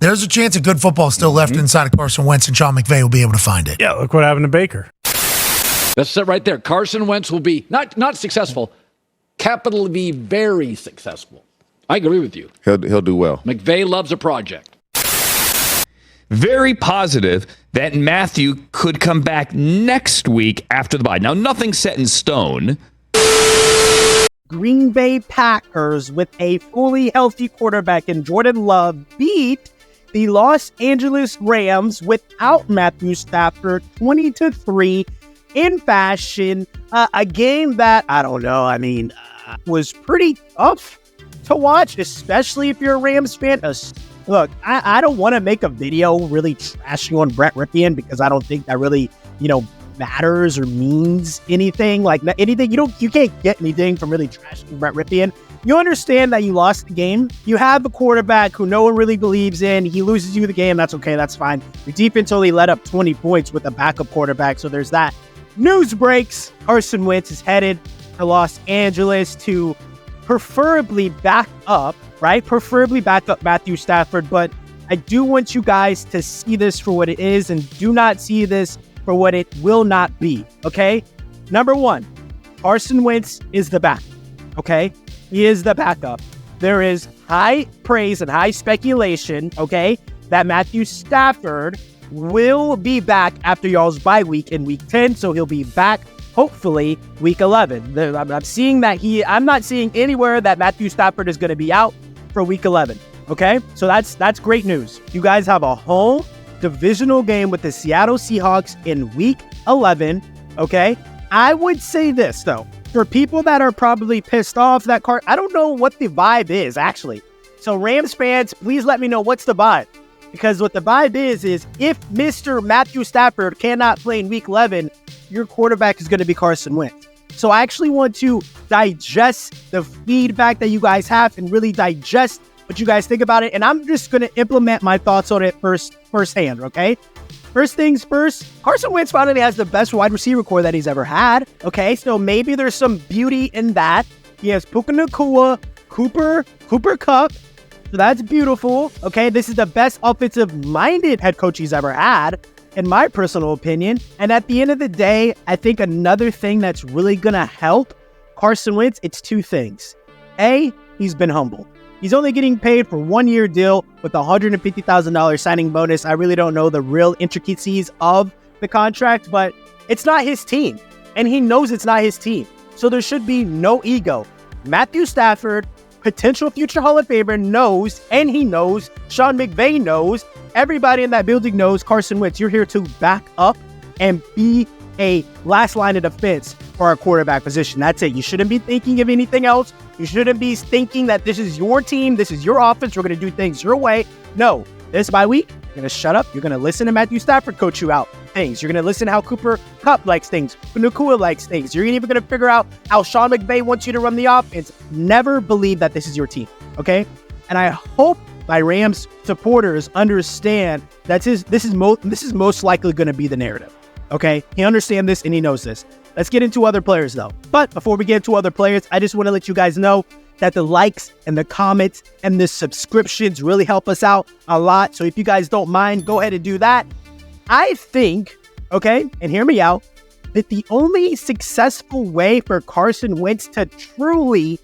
There's a chance of good football still left inside of Carson Wentz, and Sean McVay will be able to find it. Yeah, look what happened to Baker. That's it right there. Carson Wentz will be not successful, capital V, very successful. I agree with you. He'll do well. McVay loves a project. Very positive that Matthew could come back next week after the bye. Now, nothing's set in stone. Green Bay Packers, with a fully healthy quarterback in Jordan Love, beat the Los Angeles Rams without Matthew Stafford 20-3 in fashion. A game that, I don't know, was pretty tough to watch, especially if you're a Rams fan. Look, I don't want to make a video really trashing on Brett Rypien because I don't think that really, matters or means anything. Like anything, you can't get anything from really trashing Brett Rypien. You understand that you lost the game. You have a quarterback who no one really believes in. He loses you the game. That's okay. That's fine. Your defense only let up 20 points with a backup quarterback. So there's that. News breaks. Carson Wentz is headed to Los Angeles to preferably back up Matthew Stafford. But I do want you guys to see this for what it is and do not see this for what it will not be, okay? Number one, Carson Wentz is the backup, okay? He is the backup. There is high praise and high speculation, okay, that Matthew Stafford will be back after y'all's bye week in week 10, so he'll be back hopefully week 11. I'm seeing that I'm not seeing anywhere that Matthew Stafford is going to be out for week 11, okay? So that's great news. You guys have a home divisional game with the Seattle Seahawks in week 11, okay? I would say this, though. For people that are probably pissed off that I don't know what the vibe is, actually. So Rams fans, please let me know what's the vibe. Because what the vibe is if Mr. Matthew Stafford cannot play in week 11, your quarterback is going to be Carson Wentz. So I actually want to digest the feedback that you guys have and really digest what you guys think about it. And I'm just going to implement my thoughts on it firsthand, okay? First things first, Carson Wentz finally has the best wide receiver core that he's ever had, okay? So maybe there's some beauty in that. He has Puka Nacua, Cooper Kupp. So that's beautiful, okay? This is the best offensive-minded head coach he's ever had, in my personal opinion. And at the end of the day, I think another thing that's really going to help Carson Wentz, it's two things. A, he's been humble. He's only getting paid for 1-year deal with a $150,000 signing bonus. I really don't know the real intricacies of the contract, but it's not his team. And he knows it's not his team. So there should be no ego. Matthew Stafford, potential future Hall of Famer, knows, and he knows, Sean McVay knows, everybody in that building knows, Carson Wentz, you're here to back up and be a last line of defense for our quarterback position. That's it. You shouldn't be thinking of anything else. You shouldn't be thinking that this is your team, this is your offense, we're going to do things your way. No, this bye week, you're going to shut up. You're going to listen to Matthew Stafford coach you out things. You're going to listen to how Cooper Kupp likes things, Nacua likes things. You're even going to figure out how Sean McVay wants you to run the offense. Never believe that this is your team, okay? And I hope my Rams supporters understand that this is most likely going to be the narrative, okay? He understands this and he knows this. Let's get into other players, though. But before we get into other players, I just want to let you guys know that the likes and the comments and the subscriptions really help us out a lot. So if you guys don't mind, go ahead and do that. I think, okay, and hear me out, that the only successful way for Carson Wentz to truly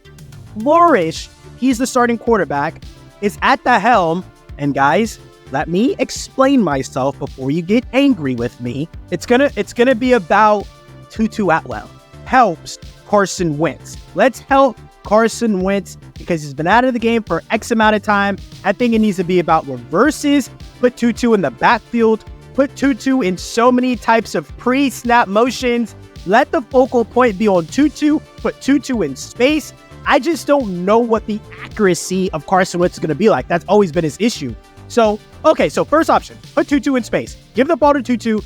flourish, he's the starting quarterback, is at the helm. And guys, let me explain myself before you get angry with me. It's gonna be about Tutu Atwell helps Carson Wentz. Let's help Carson Wentz because he's been out of the game for X amount of time. I think it needs to be about reverses, put Tutu in the backfield, put Tutu in so many types of pre-snap motions. Let the focal point be on Tutu, put Tutu in space. I just don't know what the accuracy of Carson Wentz is going to be like. That's always been his issue. So first option, put Tutu in space. Give the ball to Tutu,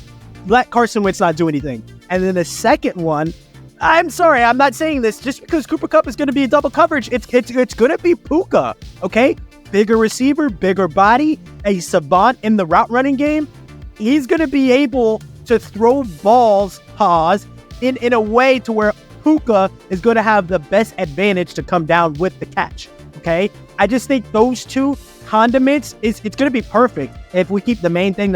let Carson Wentz not do anything. And then the second one, I'm sorry, I'm not saying this just because Cooper Kupp is going to be a double coverage. It's going to be Puka, okay? Bigger receiver, bigger body, a savant in the route running game. He's going to be able to throw balls, in a way to where Puka is going to have the best advantage to come down with the catch, okay? I just think those two condiments, it's going to be perfect. If we keep the main thing,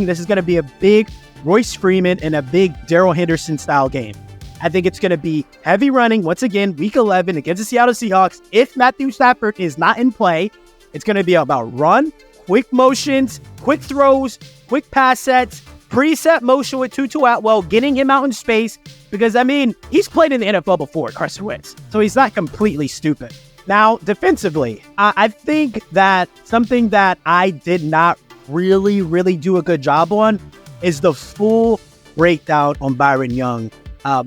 this is going to be a big Royce Freeman and a big Darrell Henderson style game. I think it's going to be heavy running once again, week 11 against the Seattle Seahawks. If Matthew Stafford is not in play, it's going to be about run, quick motions, quick throws, quick pass sets, preset motion with Tutu Atwell, getting him out in space. Because, I mean, he's played in the NFL before, Carson Wentz. So he's not completely stupid. Now, defensively, I think that something that I did not really do a good job on is the full breakdown on Byron Young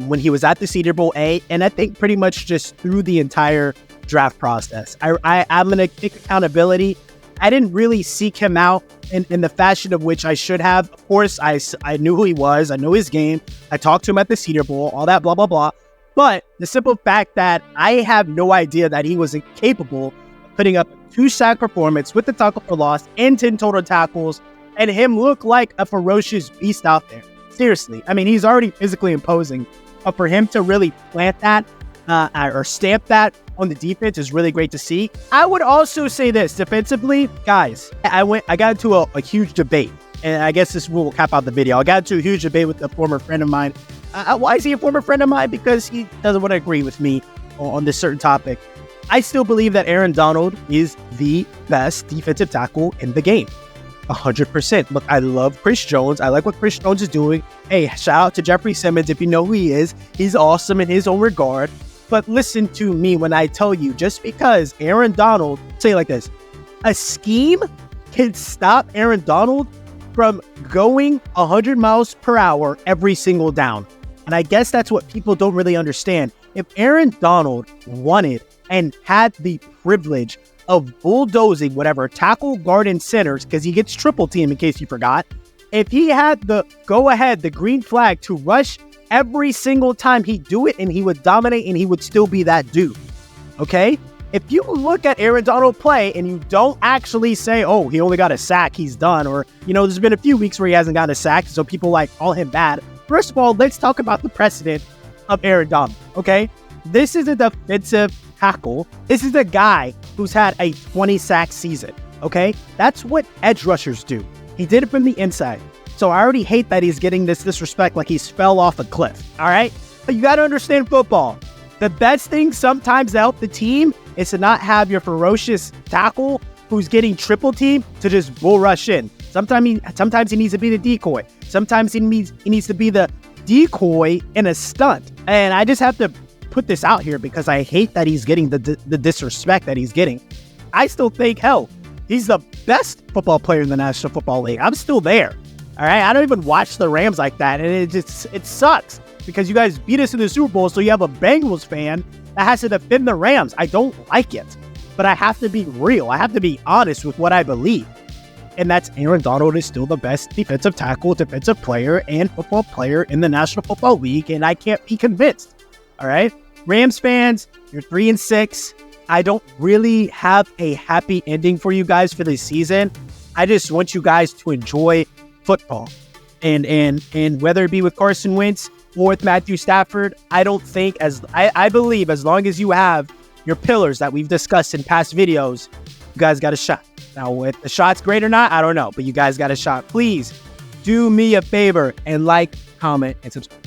when he was at the Senior Bowl A, and I think pretty much just through the entire draft process. I'm going to take accountability. I didn't really seek him out in the fashion of which I should have. Of course, I knew who he was. I know his game. I talked to him at the Senior Bowl, all that blah, blah, blah. But the simple fact that I have no idea that he was incapable of putting up a 2-sack performance with the tackle for loss and 10 total tackles, and him look like a ferocious beast out there. Seriously. I mean, he's already physically imposing. But for him to really plant that or stamp that on the defense is really great to see. I would also say this, defensively, guys, I got into a huge debate, and I guess this will cap out the video. I got into a huge debate with a former friend of mine. Why is he a former friend of mine? Because he doesn't want to agree with me on this certain topic. I still believe that Aaron Donald is the best defensive tackle in the game. 100%. Look, I love Chris Jones. I like what Chris Jones is doing. Hey, shout out to Jeffrey Simmons. If you know who he is, he's awesome in his own regard. But listen to me when I tell you, just because Aaron Donald, say it like this, a scheme can stop Aaron Donald from going 100 miles per hour every single down. And I guess that's what people don't really understand. If Aaron Donald wanted and had the privilege of bulldozing whatever tackle, guard, and centers, because he gets triple team in case you forgot, if he had the go-ahead, the green flag to rush every single time he'd do it, and he would dominate, and he would still be that dude, okay? If you look at Aaron Donald play and you don't actually say, oh, he only got a sack, he's done, or, there's been a few weeks where he hasn't gotten a sack, so people call him bad. First of all, let's talk about the precedent of Aaron Donald, okay? This is a defensive tackle. This is a guy who's had a 20-sack season, okay? That's what edge rushers do. He did it from the inside. So I already hate that he's getting this disrespect like he's fell off a cliff, all right? But you got to understand football. The best thing sometimes to help the team is to not have your ferocious tackle who's getting triple team to just bull rush in. Sometimes he needs to be the decoy. Sometimes he needs to be the decoy in a stunt. And I just have to put this out here because I hate that he's getting the disrespect that he's getting. I still think, hell, he's the best football player in the National Football League. I'm still there. All right, I don't even watch the Rams like that, and it sucks because you guys beat us in the Super Bowl, so you have a Bengals fan that has to defend the Rams. I don't like it, but I have to be real. I have to be honest with what I believe, and that's Aaron Donald is still the best defensive tackle, defensive player, and football player in the National Football League, and I can't be convinced. All right, Rams fans, you're 3-6. I don't really have a happy ending for you guys for this season. I just want you guys to enjoy football, and whether it be with Carson Wentz or with Matthew Stafford, I believe as long as you have your pillars that we've discussed in past videos, you guys got a shot. Now, if the shot's great or not, I don't know, but you guys got a shot. Please do me a favor and comment, and subscribe.